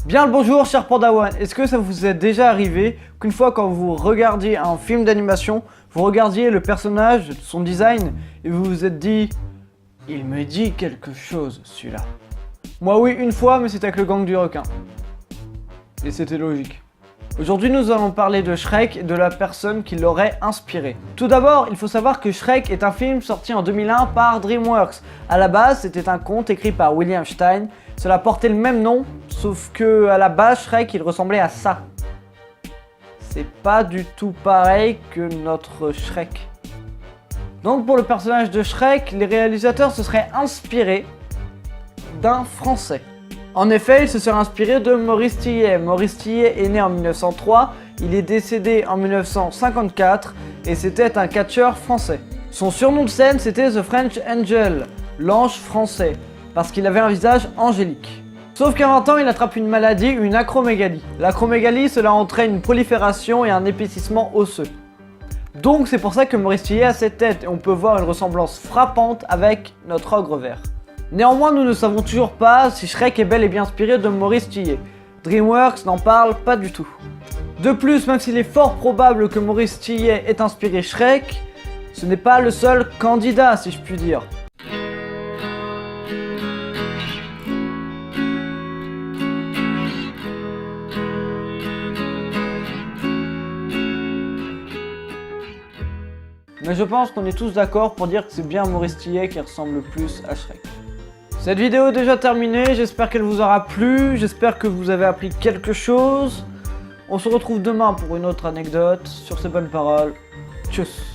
Bien le bonjour cher Padawan, est-ce que ça vous est déjà arrivé qu'une fois quand vous regardiez un film d'animation, vous regardiez le personnage, son design, et vous vous êtes dit « Il me dit quelque chose celui-là ». Moi oui, une fois, mais c'était avec le gang du requin. Et c'était logique. Aujourd'hui, nous allons parler de Shrek et de la personne qui l'aurait inspiré. Tout d'abord, il faut savoir que Shrek est un film sorti en 2001 par DreamWorks. À la base, c'était un conte écrit par William Stein. Cela portait le même nom, sauf que à la base, Shrek, il ressemblait à ça. C'est pas du tout pareil que notre Shrek. Donc pour le personnage de Shrek, les réalisateurs se seraient inspirés d'un Français. En effet, il se serait inspiré de Maurice Tillet. Maurice Tillet est né en 1903, il est décédé en 1954 et c'était un catcheur français. Son surnom de scène c'était The French Angel, l'ange français, parce qu'il avait un visage angélique. Sauf qu'à 20 ans, il attrape une maladie, une acromégalie. L'acromégalie, cela entraîne une prolifération et un épaississement osseux. Donc c'est pour ça que Maurice Tillet a cette tête et on peut voir une ressemblance frappante avec notre ogre vert. Néanmoins, nous ne savons toujours pas si Shrek est bel et bien inspiré de Maurice Tillet. DreamWorks n'en parle pas du tout. De plus, même s'il est fort probable que Maurice Tillet ait inspiré Shrek, ce n'est pas le seul candidat, si je puis dire. Mais je pense qu'on est tous d'accord pour dire que c'est bien Maurice Tillet qui ressemble le plus à Shrek. Cette vidéo est déjà terminée, j'espère qu'elle vous aura plu, j'espère que vous avez appris quelque chose. On se retrouve demain pour une autre anecdote. Sur ces bonnes paroles, tchuss.